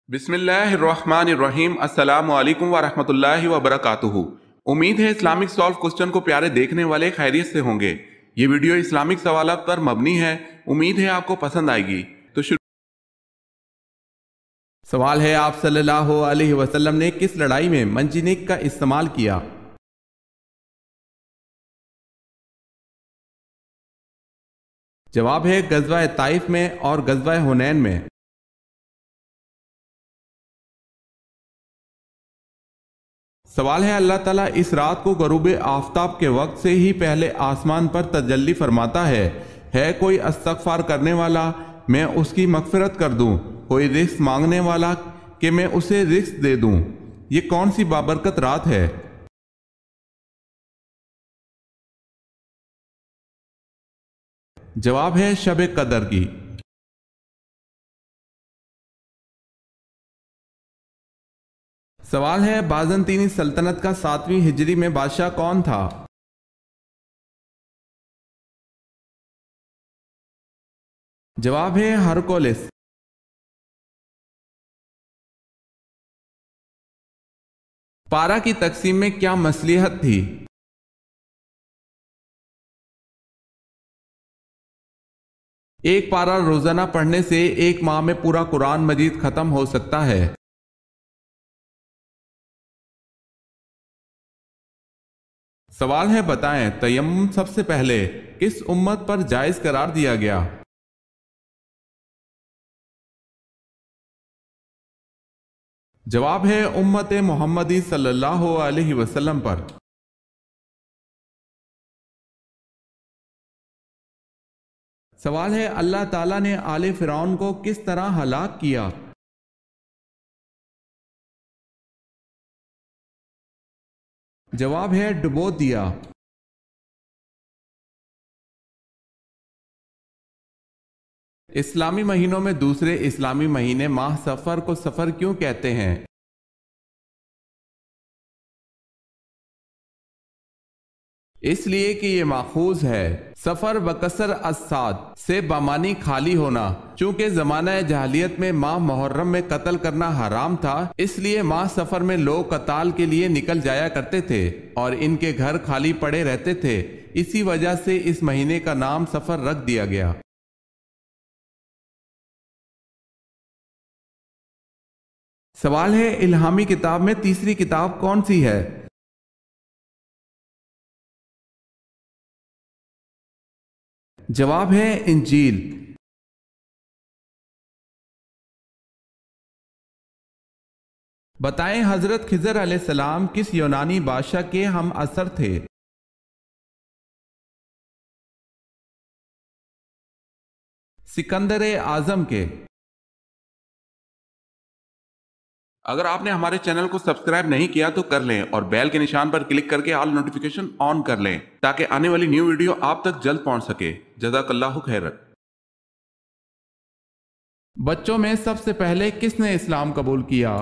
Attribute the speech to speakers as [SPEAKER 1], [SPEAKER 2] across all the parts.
[SPEAKER 1] بسم اللہ الرحمن الرحیم۔ السلام علیکم ورحمۃ اللہ وبرکاتہ۔ امید ہے اسلامک سالو کوسچن کو پیارے دیکھنے والے خیریت سے ہوں گے۔ یہ ویڈیو اسلامک سوالات پر مبنی ہے، امید ہے آپ کو پسند آئے گی۔ تو سوال ہے، آپ صلی اللہ علیہ وسلم نے کس لڑائی میں منجنیق کا استعمال کیا؟ جواب ہے غزوہ طائف میں اور غزوہ حنین میں۔ سوال ہے، اللہ تعالیٰ اس رات کو غروب آفتاب کے وقت سے ہی پہلے آسمان پر تجلی فرماتا ہے کوئی استغفار کرنے والا میں اس کی مغفرت کر دوں، کوئی رزق مانگنے والا کہ میں اسے رزق دے دوں۔ یہ کون سی بابرکت رات ہے؟ جواب ہے شب قدر کی۔ سوال ہے، بازنطینی سلطنت کا 7ویں ہجری میں بادشاہ کون تھا؟ جواب ہے ہرکولس۔ پارہ کی تقسیم میں کیا مصلحت تھی؟ ایک پارہ روزانہ پڑھنے سے ایک ماہ میں پورا قرآن مجید ختم ہو سکتا ہے۔ سوال ہے، بتائیں تیمم سب سے پہلے کس امت پر جائز قرار دیا گیا؟ جواب ہے امت محمدی صلی اللہ علیہ وسلم پر۔ سوال ہے، اللہ تعالیٰ نے آل فرعون کو کس طرح ہلاک کیا؟ جواب ہے ڈبو دیا۔ اسلامی مہینوں میں دوسرے اسلامی مہینے ماہ سفر کو سفر کیوں کہتے ہیں؟ اس لیے کہ یہ ماخوذ ہے سفر بکسر الصاد سے بامانی خالی ہونا۔ چونکہ زمانہ جاہلیت میں ماہ محرم میں قتل کرنا حرام تھا، اس لیے ماہ سفر میں لوگ قتال کے لیے نکل جایا کرتے تھے اور ان کے گھر خالی پڑے رہتے تھے، اسی وجہ سے اس مہینے کا نام سفر رکھ دیا گیا۔ سوال ہے، الہامی کتاب میں تیسری کتاب کون سی ہے؟ جواب ہے انجیل۔ بتائیں حضرت خضر علیہ السلام کس یونانی بادشاہ کے ہم عصر تھے؟ سکندر اعظم کے۔ اگر آپ نے ہمارے چینل کو سبسکرائب نہیں کیا تو کر لیں اور بیل کے نشان پر کلک کر کے آل نوٹیفیکیشن آن کر لیں تاکہ آنے والی نیو ویڈیو آپ تک جلد پہنچ سکے۔ جزاک اللہ خیر۔ بچوں میں سب سے پہلے کس نے اسلام قبول کیا؟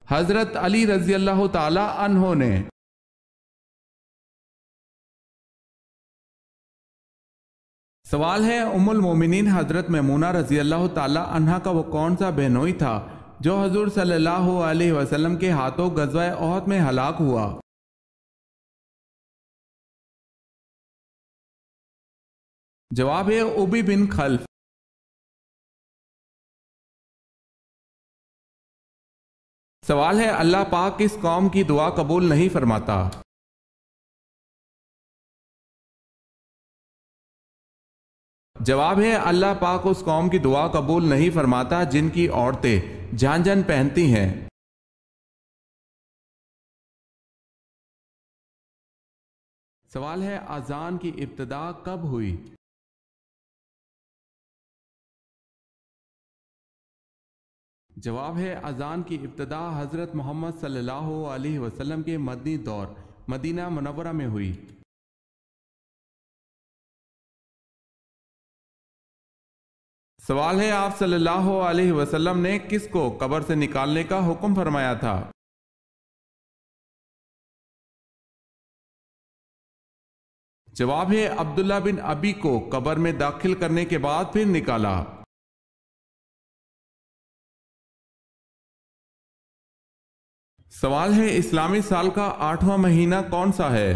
[SPEAKER 1] حضرت علی رضی اللہ تعالی عنہ نے۔ سوال ہے، ام المومنین حضرت میمونہ رضی اللہ تعالی عنہ کا وہ کون سا بہنوئی تھا جو حضور صلی اللہ علیہ وسلم کے ہاتھوں غزوہ احد میں ہلاک ہوا؟ جواب ہے ابی بن خلف۔ سوال ہے، اللہ پاک کس قوم کی دعا قبول نہیں فرماتا؟ جواب ہے اللہ پاک اس قوم کی دعا قبول نہیں فرماتا جن کی عورتیں جھانجھن پہنتی ہیں۔ سوال ہے، اذان کی ابتدا کب ہوئی؟ جواب ہے اذان کی ابتدا حضرت محمد صلی اللہ علیہ وسلم کے مدنی دور مدینہ منورہ میں ہوئی۔ سوال ہے، آپ صلی اللہ علیہ وسلم نے کس کو قبر سے نکالنے کا حکم فرمایا تھا؟ جواب ہے عبداللہ بن ابی کو قبر میں داخل کرنے کے بعد پھر نکالا۔ سوال ہے اسلامی سال کا 8واں مہینہ کون سا ہے؟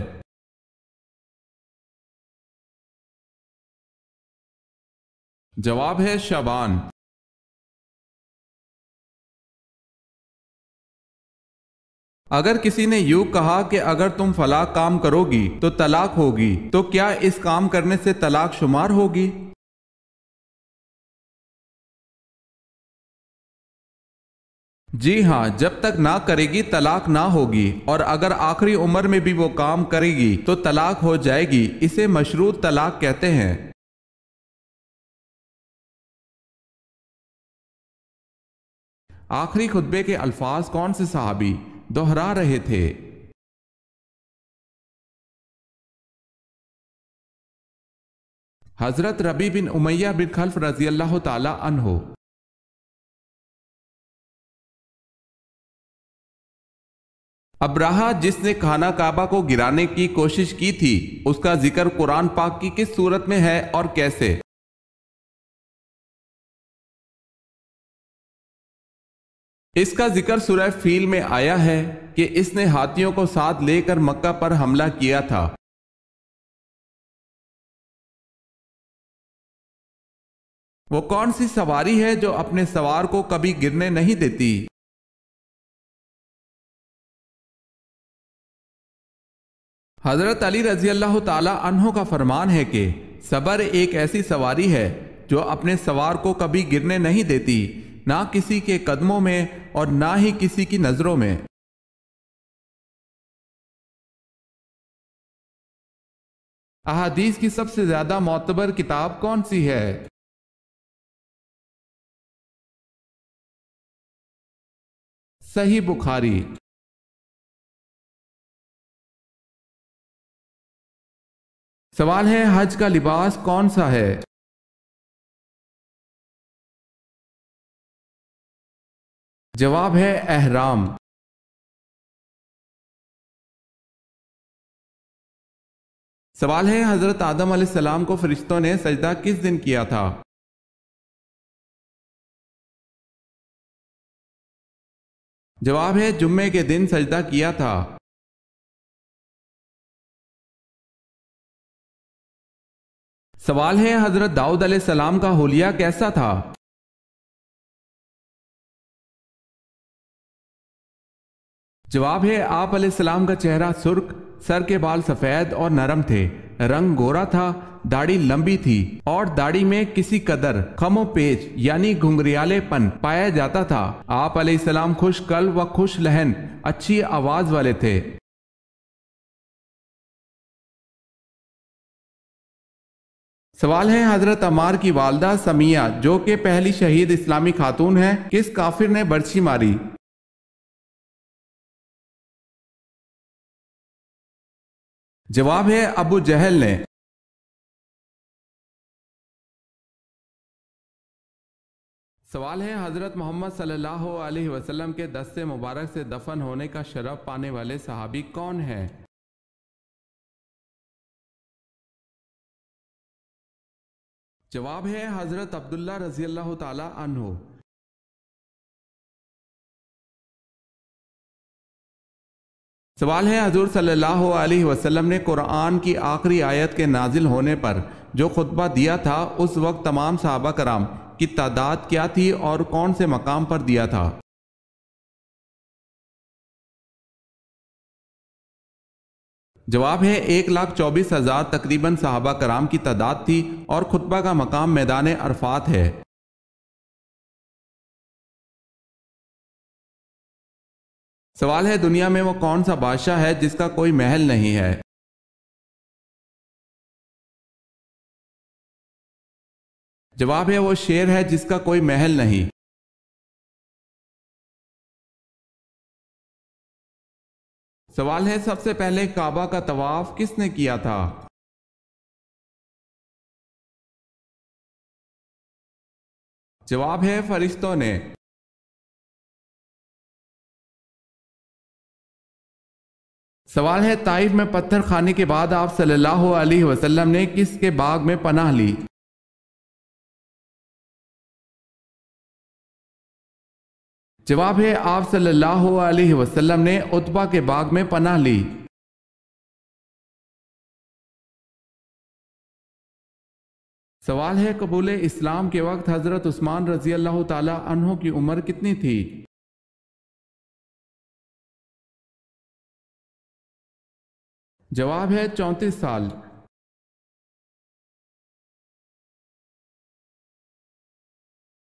[SPEAKER 1] جواب ہے شعبان۔ اگر کسی نے یوں کہا کہ اگر تم فلاں کام کرو گی تو طلاق ہوگی، تو کیا اس کام کرنے سے طلاق شمار ہوگی؟ جی ہاں، جب تک نہ کرے گی طلاق نہ ہوگی، اور اگر آخری عمر میں بھی وہ کام کرے گی تو طلاق ہو جائے گی۔ اسے مشروط طلاق کہتے ہیں۔ آخری خطبے کے الفاظ کون سے صحابی دہرا رہے تھے؟ حضرت ربیع بن امیہ بن خلف رضی اللہ تعالی عنہ۔ ابراہہ جس نے خانہ کعبہ کو گرانے کی کوشش کی تھی، اس کا ذکر قرآن پاک کی کس سورت میں ہے اور کیسے؟ اس کا ذکر سورہ فیل میں آیا ہے کہ اس نے ہاتھیوں کو ساتھ لے کر مکہ پر حملہ کیا تھا۔ وہ کون سی سواری ہے جو اپنے سوار کو کبھی گرنے نہیں دیتی؟ حضرت علی رضی اللہ تعالی عنہ کا فرمان ہے کہ صبر ایک ایسی سواری ہے جو اپنے سوار کو کبھی گرنے نہیں دیتی، نہ کسی کے قدموں میں اور نہ ہی کسی کی نظروں میں۔ احادیث کی سب سے زیادہ معتبر کتاب کون سی ہے؟ صحیح بخاری۔ سوال ہے حج کا لباس کون سا ہے؟ جواب ہے احرام۔ سوال ہے حضرت آدم علیہ السلام کو فرشتوں نے سجدہ کس دن کیا تھا؟ جواب ہے جمعے کے دن سجدہ کیا تھا۔ سوال ہے حضرت داؤد علیہ السلام کا حلیہ کیسا تھا؟ جواب ہے آپ علیہ السلام کا چہرہ سرخ، سر کے بال سفید اور نرم تھے، رنگ گورا تھا، داڑھی لمبی تھی اور داڑھی میں کسی قدر خم و پیچ یعنی گھنگریالے پن پایا جاتا تھا۔ آپ علیہ السلام خوش قلب و خوش لہن، اچھی آواز والے تھے۔ سوال ہے حضرت عمار کی والدہ سمیہ جو کہ پہلی شہید اسلامی خاتون ہیں، کس کافر نے برچھی ماری؟ جواب ہے ابو جہل نے۔ سوال ہے حضرت محمد صلی اللہ علیہ وسلم کے دست مبارک سے دفن ہونے کا شرف پانے والے صحابی کون ہیں؟ جواب ہے حضرت عبداللہ رضی اللہ تعالی عنہ۔ سوال ہے حضور صلی اللہ علیہ وسلم نے قرآن کی آخری آیت کے نازل ہونے پر جو خطبہ دیا تھا، اس وقت تمام صحابہ کرام کی تعداد کیا تھی اور کون سے مقام پر دیا تھا؟ جواب ہے 1,24,000 تقریباً صحابہ کرام کی تعداد تھی، اور خطبہ کا مقام میدان عرفات ہے۔ سوال ہے دنیا میں وہ کون سا بادشاہ ہے جس کا کوئی محل نہیں ہے؟ جواب ہے وہ شیر ہے جس کا کوئی محل نہیں۔ سوال ہے سب سے پہلے کعبہ کا طواف کس نے کیا تھا؟ جواب ہے فرشتوں نے۔ . سوال ہے طائف میں پتھر کھانے کے بعد آپ صلی اللہ علیہ وسلم نے کس کے باغ میں پناہ لی؟ جواب ہے آپ صلی اللہ علیہ وسلم نے عتبہ کے باغ میں پناہ لی۔ سوال ہے قبول اسلام کے وقت حضرت عثمان رضی اللہ تعالی عنہ کی عمر کتنی تھی؟ جواب ہے 34 سال۔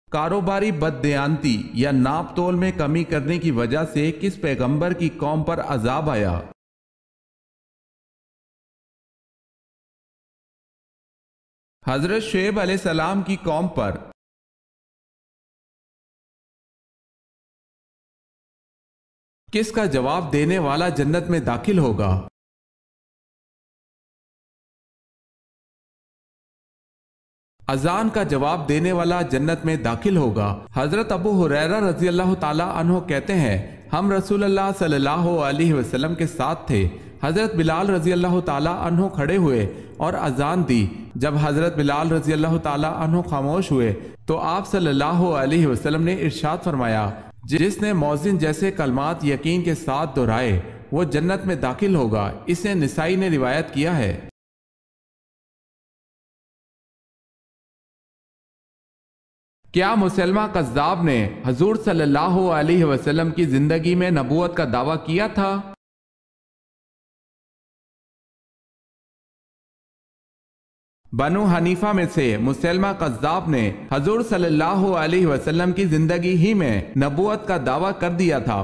[SPEAKER 1] کاروباری بددیانتی یا ناپ تول میں کمی کرنے کی وجہ سے کس پیغمبر کی قوم پر عذاب آیا؟ حضرت شعیب علیہ السلام کی قوم پر۔ کس کا جواب دینے والا جنت میں داخل ہوگا؟ اذان کا جواب دینے والا جنت میں داخل ہوگا۔ حضرت ابو ہریرہ رضی اللہ تعالی عنہ کہتے ہیں ہم رسول اللہ صلی اللہ علیہ وسلم کے ساتھ تھے۔ حضرت بلال رضی اللہ تعالی عنہ کھڑے ہوئے اور اذان دی۔ جب حضرت بلال رضی اللہ تعالی عنہ خاموش ہوئے تو آپ صلی اللہ علیہ وسلم نے ارشاد فرمایا جس نے مؤذن جیسے کلمات یقین کے ساتھ دہرائے وہ جنت میں داخل ہوگا۔ اسے نسائی نے روایت کیا ہے۔ کیا مسلمہ کذاب نے حضور صلی اللہ علیہ وسلم کی زندگی میں نبوت کا دعویٰ کیا تھا؟ بنو حنیفہ میں سے مسلمہ کذاب نے حضور صلی اللہ علیہ وسلم کی زندگی ہی میں نبوت کا دعویٰ کر دیا تھا۔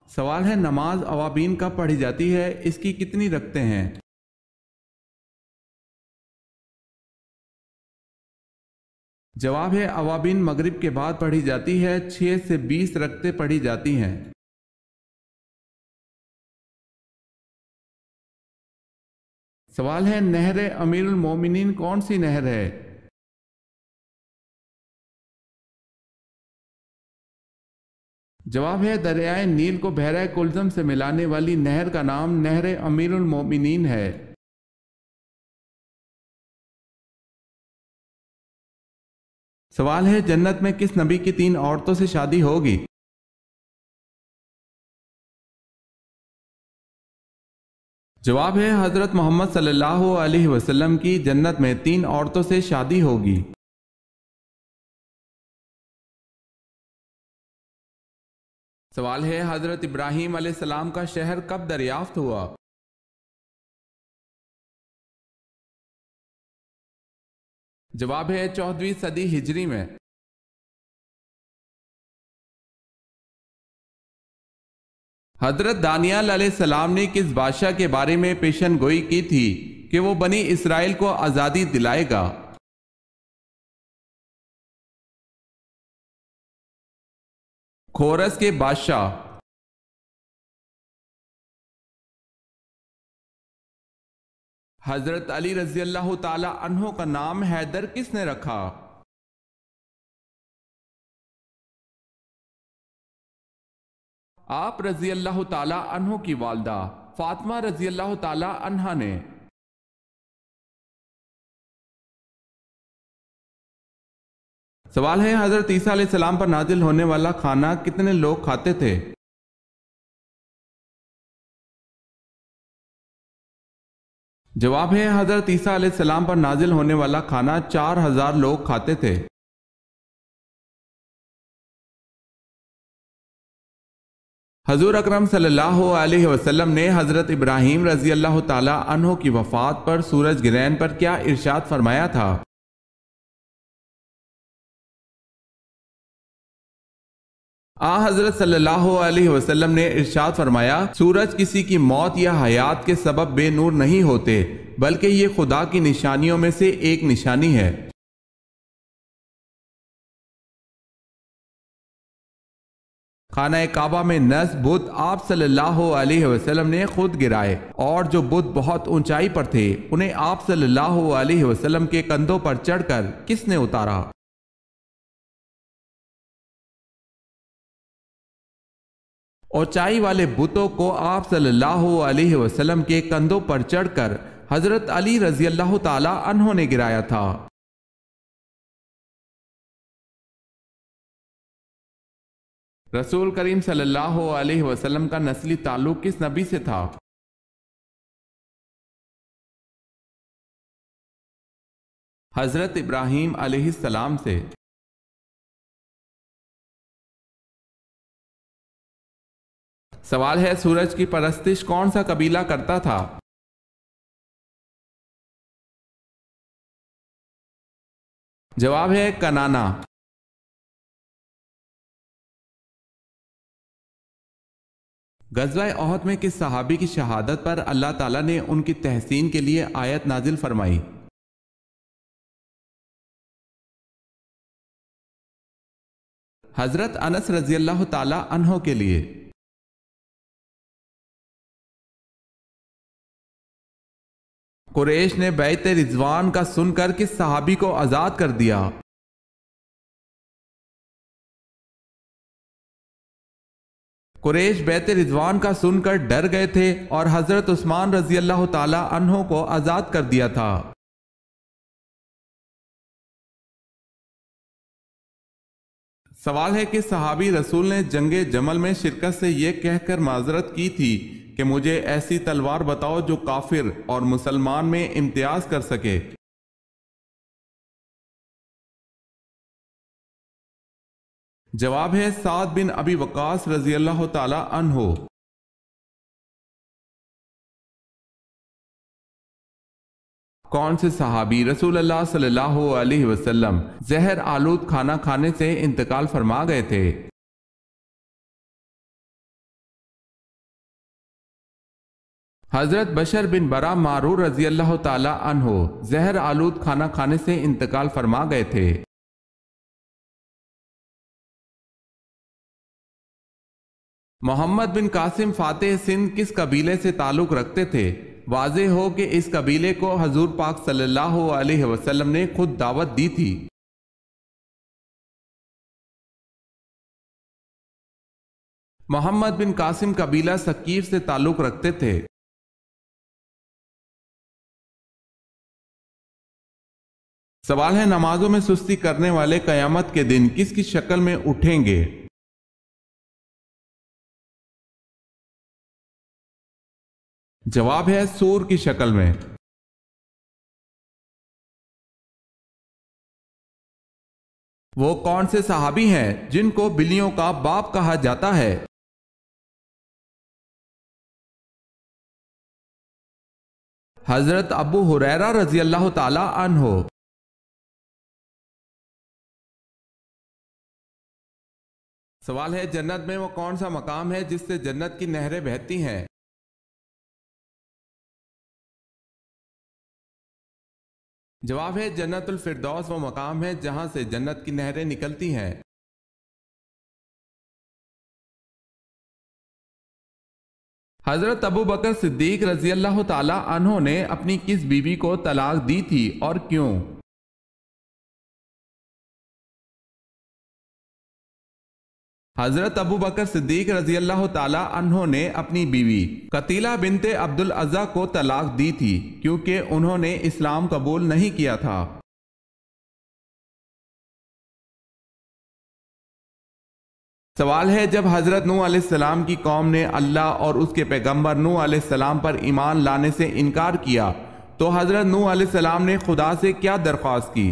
[SPEAKER 1] سوال ہے نماز اوابین کب پڑھی جاتی ہے؟ اس کی کتنی رکعتیں ہیں؟ جواب ہے اوابین مغرب کے بعد پڑھی جاتی ہے، 6 سے 20 رکعتیں پڑھی جاتی ہیں۔ سوال ہے نہر امیر المومنین کون سی نہر ہے؟ جواب ہے دریائے نیل کو بحیرہ کلزم سے ملانے والی نہر کا نام نہر امیر المومنین ہے۔ سوال ہے جنت میں کس نبی کی 3 عورتوں سے شادی ہوگی؟ جواب ہے حضرت محمد صلی اللہ علیہ وسلم کی جنت میں 3 عورتوں سے شادی ہوگی۔ سوال ہے حضرت ابراہیم علیہ السلام کا شہر کب دریافت ہوا؟ جواب ہے 14ویں صدی ہجری میں۔ حضرت دانیال علیہ السلام نے کس بادشاہ کے بارے میں پیشن گوئی کی تھی کہ وہ بنی اسرائیل کو آزادی دلائے گا؟ کھورس کے بادشاہ۔ حضرت علی رضی اللہ تعالی عنہ کا نام حیدر کس نے رکھا؟ آپ رضی اللہ تعالی عنہ کی والدہ فاطمہ رضی اللہ تعالی عنہ نے۔ سوال ہے حضرت عیسیٰ علیہ السلام پر نازل ہونے والا کھانا کتنے لوگ کھاتے تھے؟ جواب ہے حضرت عیسیٰ علیہ السلام پر نازل ہونے والا کھانا 4000 لوگ کھاتے تھے۔ حضور اکرم صلی اللہ علیہ وسلم نے حضرت ابراہیم رضی اللہ تعالی عنہ کی وفات پر سورج گرہن پر کیا ارشاد فرمایا تھا؟ حضرت صلی اللہ علیہ وسلم نے ارشاد فرمایا سورج کسی کی موت یا حیات کے سبب بے نور نہیں ہوتے بلکہ یہ خدا کی نشانیوں میں سے ایک نشانی ہے۔ خانہ کعبہ میں نصب بت آپ صلی اللہ علیہ وسلم نے خود گرائے، اور جو بت بہت اونچائی پر تھے انہیں آپ صلی اللہ علیہ وسلم کے کندھوں پر چڑھ کر کس نے اتارا؟ اونچائی والے بتوں کو آپ صلی اللہ علیہ وسلم کے کندھوں پر چڑھ کر حضرت علی رضی اللہ تعالی عنہ نے گرایا تھا۔ رسول کریم صلی اللہ علیہ وسلم کا نسلی تعلق کس نبی سے تھا؟ حضرت ابراہیم علیہ السلام سے۔ سوال ہے، سورج کی پرستش کون سا قبیلہ کرتا تھا؟ جواب ہے کنانا۔ غزوہ احد میں کس صحابی کی شہادت پر اللہ تعالیٰ نے ان کی تحسین کے لیے آیت نازل فرمائی؟ حضرت انس رضی اللہ تعالی عنہ کے لیے۔ قریش نے بیعت رضوان کا سن کر کس صحابی کو آزاد کر دیا؟ قریش بیعت رضوان کا سن کر ڈر گئے تھے اور حضرت عثمان رضی اللہ تعالی عنہ کو آزاد کر دیا تھا۔ سوال ہے کہ صحابی رسول نے جنگ جمل میں شرکت سے یہ کہہ کر معذرت کی تھی کہ مجھے ایسی تلوار بتاؤ جو کافر اور مسلمان میں امتیاز کر سکے؟ جواب ہے سعد بن ابی وقاص رضی اللہ تعالی عنہ۔ کون سے صحابی رسول اللہ صلی اللہ علیہ وسلم زہر آلود کھانا کھانے سے انتقال فرما گئے تھے؟ حضرت بشر بن برا معرور رضی اللہ تعالی عنہ زہر آلود کھانا کھانے سے انتقال فرما گئے تھے۔ محمد بن قاسم فاتح سندھ کس قبیلے سے تعلق رکھتے تھے؟ واضح ہو کہ اس قبیلے کو حضور پاک صلی اللہ علیہ وسلم نے خود دعوت دی تھی۔ محمد بن قاسم قبیلہ ثقیف سے تعلق رکھتے تھے۔ سوال ہے، نمازوں میں سستی کرنے والے قیامت کے دن کس کی شکل میں اٹھیں گے؟ جواب ہے سور کی شکل میں۔ وہ کون سے صحابی ہیں جن کو بلیوں کا باپ کہا جاتا ہے؟ حضرت ابو ہریرہ رضی اللہ تعالی عنہ۔ سوال ہے، جنت میں وہ کون سا مقام ہے جس سے جنت کی نہریں بہتی ہیں؟ جواب ہے جنت الفردوس وہ مقام ہے جہاں سے جنت کی نہریں نکلتی ہیں۔ حضرت ابو بکر صدیق رضی اللہ تعالی عنہ نے اپنی کس بیوی کو طلاق دی تھی اور کیوں؟ حضرت ابو بکر صدیق رضی اللہ تعالی عنہ نے اپنی بیوی قتیلہ بنت عبد العزیٰ کو طلاق دی تھی کیونکہ انہوں نے اسلام قبول نہیں کیا تھا۔ سوال ہے، جب حضرت نوح علیہ السلام کی قوم نے اللہ اور اس کے پیغمبر نوح علیہ السلام پر ایمان لانے سے انکار کیا تو حضرت نوح علیہ السلام نے خدا سے کیا درخواست کی؟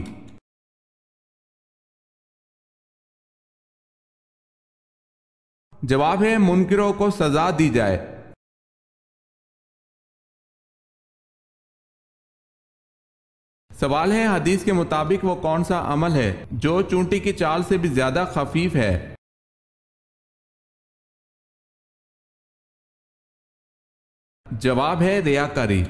[SPEAKER 1] جواب ہے منکروں کو سزا دی جائے۔ سوال ہے، حدیث کے مطابق وہ کون سا عمل ہے جو چونٹی کی چال سے بھی زیادہ خفیف ہے؟ جواب ہے ریاکاری۔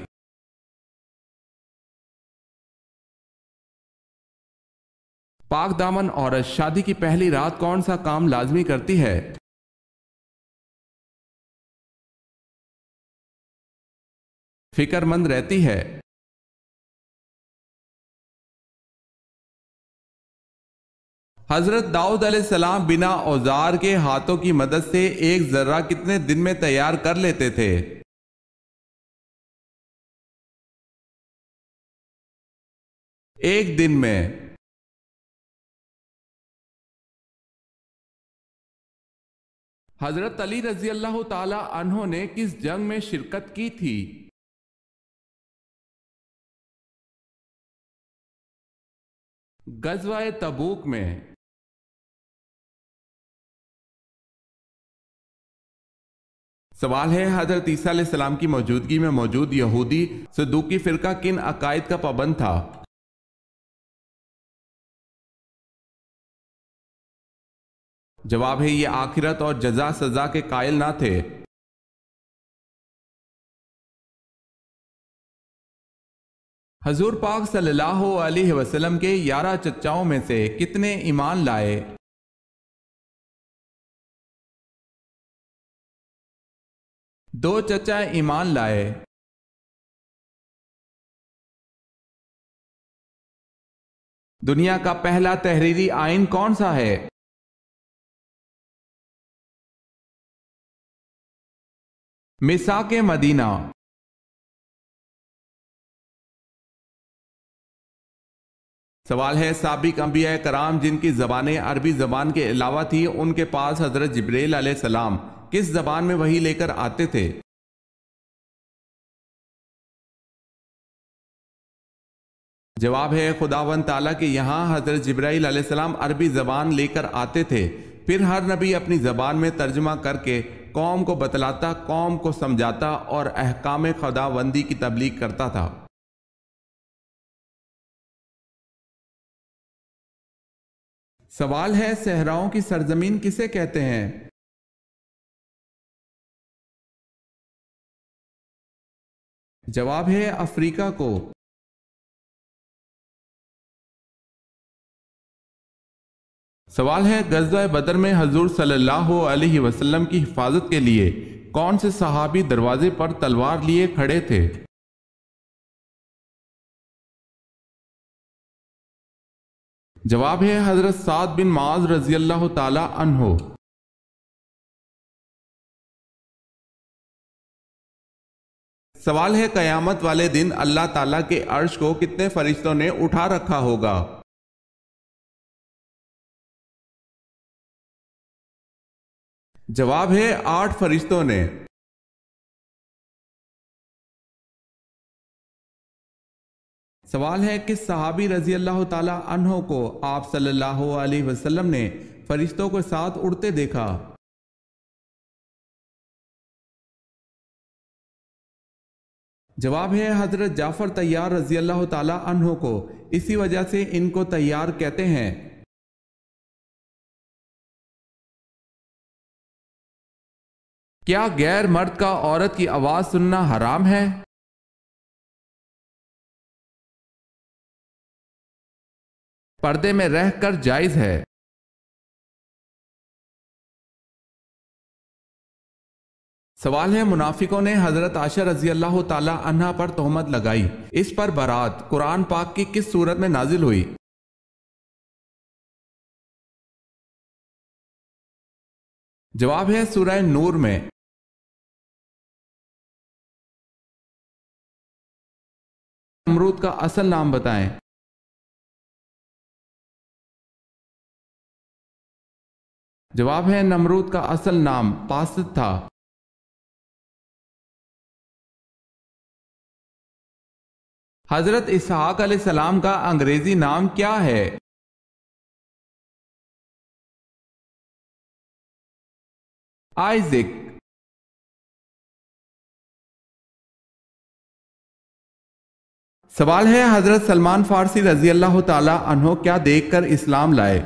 [SPEAKER 1] پاک دامن عورت شادی کی پہلی رات کون سا کام لازمی کرتی ہے؟ فکر مند رہتی ہے۔ حضرت داؤد علیہ السلام بنا اوزار کے ہاتھوں کی مدد سے ایک ذرہ کتنے دن میں تیار کر لیتے تھے؟ ایک دن میں۔ حضرت علی رضی اللہ تعالی عنہ نے کس جنگ میں شرکت کی تھی؟ غزوہ تبوک میں۔ سوال ہے، حضرت عیسیٰ علیہ السلام کی موجودگی میں موجود یہودی صدوقی فرقہ کن عقائد کا پابند تھا؟ جواب ہے، یہ آخرت اور جزا سزا کے قائل نہ تھے۔ حضور پاک صلی اللہ علیہ وسلم کے 11 چچاؤں میں سے کتنے ایمان لائے؟ 2 چچا ایمان لائے۔ دنیا کا پہلا تحریری آئین کون سا ہے؟ میثاق مدینہ۔ سوال ہے، سابق انبیاء کرام جن کی زبانیں عربی زبان کے علاوہ تھی، ان کے پاس حضرت جبریل علیہ السلام کس زبان میں وحی لے کر آتے تھے؟ جواب ہے، خداوند تعالیٰ کے یہاں حضرت جبرائیل علیہ السلام عربی زبان لے کر آتے تھے، پھر ہر نبی اپنی زبان میں ترجمہ کر کے قوم کو بتلاتا، قوم کو سمجھاتا اور احکام خداوندی کی تبلیغ کرتا تھا۔ سوال ہے، صحراؤں کی سرزمین کسے کہتے ہیں؟ جواب ہے، افریقہ کو۔ سوال ہے، غزوہ بدر میں حضور صلی اللہ علیہ وسلم کی حفاظت کے لیے کون سے صحابی دروازے پر تلوار لیے کھڑے تھے؟ جواب ہے، حضرت سعد بن معاذ رضی اللہ تعالی عنہ۔ سوال ہے، قیامت والے دن اللہ تعالیٰ کے عرش کو کتنے فرشتوں نے اٹھا رکھا ہوگا؟ جواب ہے، 8 فرشتوں نے۔ سوال ہے، کس صحابی رضی اللہ تعالی عنہ کو آپ صلی اللہ علیہ وسلم نے فرشتوں کے ساتھ اڑتے دیکھا؟ جواب ہے، حضرت جعفر طیار رضی اللہ تعالی عنہ کو، اسی وجہ سے ان کو طیار کہتے ہیں۔ کیا غیر مرد کا عورت کی آواز سننا حرام ہے؟ پردے میں رہ کر جائز ہے۔ سوال ہے، منافقوں نے حضرت عائشہ رضی اللہ تعالی عنہا پر تہمت لگائی، اس پر برات قرآن پاک کی کس سورت میں نازل ہوئی؟ جواب ہے، سورہ نور میں۔ نمرود کا اصل نام بتائیں۔ جواب ہے، نمرود کا اصل نام پاسد تھا۔ حضرت اسحاق علیہ السلام کا انگریزی نام کیا ہے؟ آئزک۔ سوال ہے، حضرت سلمان فارسی رضی اللہ تعالی عنہ کیا دیکھ کر اسلام لائے؟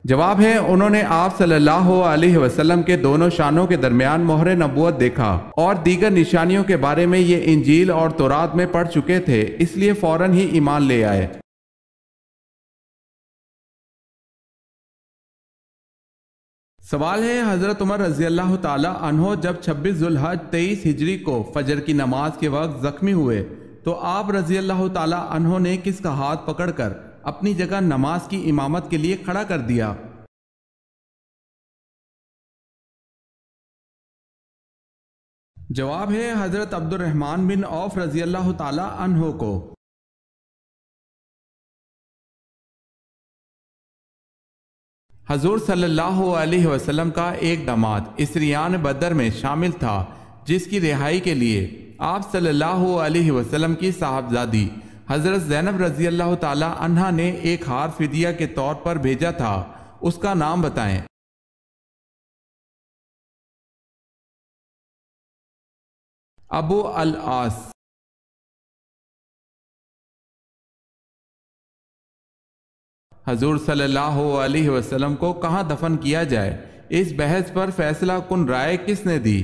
[SPEAKER 1] جواب ہے، انہوں نے آپ صلی اللہ علیہ وسلم کے دونوں شانوں کے درمیان مہر نبوت دیکھا اور دیگر نشانیوں کے بارے میں یہ انجیل اور تورات میں پڑھ چکے تھے، اس لیے فوراً ہی ایمان لے آئے۔ سوال ہے، حضرت عمر رضی اللہ تعالی عنہ جب 26 ذوالحج 23 ہجری کو فجر کی نماز کے وقت زخمی ہوئے تو آپ رضی اللہ تعالی عنہ نے کس کا ہاتھ پکڑ کر اپنی جگہ نماز کی امامت کے لیے کھڑا کر دیا؟ جواب ہے حضرت عبد الرحمن بن عوف رضی اللہ تعالی عنہ کو۔ حضور صلی اللہ علیہ وسلم کا ایک داماد اسریان بدر میں شامل تھا، جس کی رہائی کے لیے آپ صلی اللہ علیہ وسلم کی صاحبزادی حضرت زینب رضی اللہ تعالی عنہا نے ایک ہار فدیہ کے طور پر بھیجا تھا۔ اس کا نام بتائیں۔ ابو العاص۔ حضور صلی اللہ علیہ وسلم کو کہاں دفن کیا جائے، اس بحث پر فیصلہ کن رائے کس نے دی؟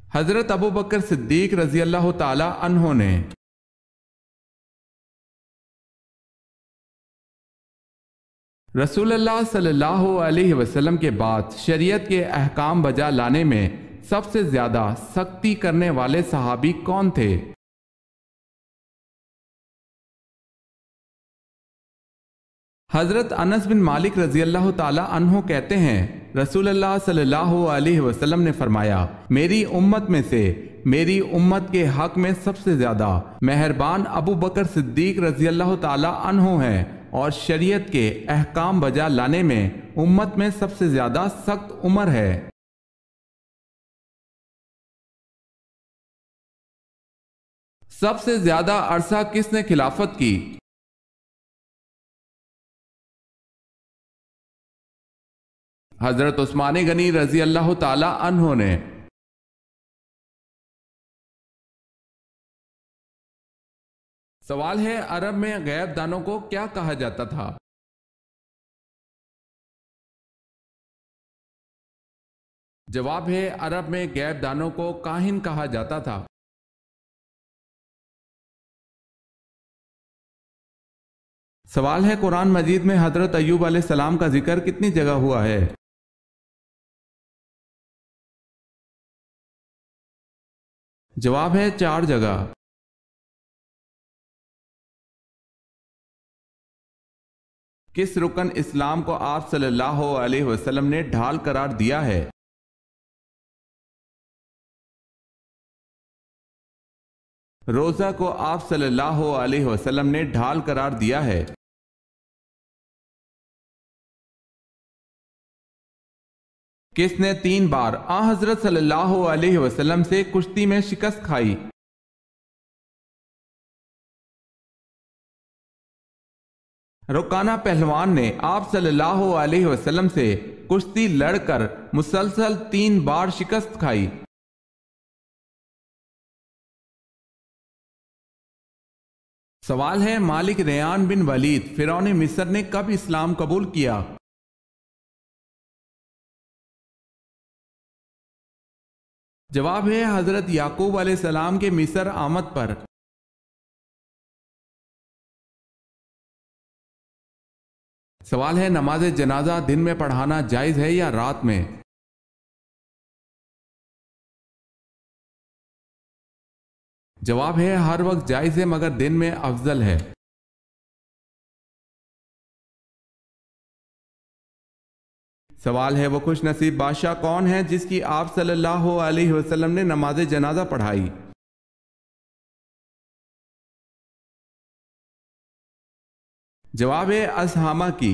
[SPEAKER 1] حضرت ابو بکر صدیق رضی اللہ تعالی عنہ نے۔ رسول اللہ صلی اللہ علیہ وسلم کے بعد شریعت کے احکام بجا لانے میں سب سے زیادہ سختی کرنے والے صحابی کون تھے؟ حضرت انس بن مالک رضی اللہ تعالی عنہ کہتے ہیں، رسول اللہ صلی اللہ علیہ وسلم نے فرمایا، میری امت میں سے میری امت کے حق میں سب سے زیادہ مہربان ابو بکر صدیق رضی اللہ تعالی عنہ ہیں، اور شریعت کے احکام بجا لانے میں امت میں سب سے زیادہ سخت عمر ہے۔ سب سے زیادہ عرصہ کس نے خلافت کی؟ حضرت عثمان غنی رضی اللہ تعالی عنہ نے۔ سوال ہے، عرب میں غیب دانوں کو کیا کہا جاتا تھا؟ جواب ہے، عرب میں غیب دانوں کو کاہن کہا جاتا تھا۔ سوال ہے، قرآن مجید میں حضرت ایوب علیہ السلام کا ذکر کتنی جگہ ہوا ہے؟ جواب ہے 4 جگہ۔ کس رکن اسلام کو آپ صلی اللہ علیہ وسلم نے ڈھال قرار دیا ہے؟ روزہ کو آپ صلی اللہ علیہ وسلم نے ڈھال قرار دیا ہے۔ کس نے 3 بار حضرت صلی اللہ علیہ وسلم سے کشتی میں شکست کھائی؟ رکانہ پہلوان نے آپ صلی اللہ علیہ وسلم سے کشتی لڑ کر مسلسل 3 بار شکست کھائی۔ سوال ہے، مالک ریان بن ولید فرعون مصر نے کب اسلام قبول کیا؟ جواب ہے، حضرت یعقوب علیہ السلام کے مصر آمد پر۔ سوال ہے، نماز جنازہ دن میں پڑھانا جائز ہے یا رات میں؟ جواب ہے، ہر وقت جائز ہے مگر دن میں افضل ہے۔ سوال ہے، وہ خوش نصیب بادشاہ کون ہے جس کی آپ صلی اللہ علیہ وسلم نے نماز جنازہ پڑھائی؟ جواب ہے، اسحامہ کی۔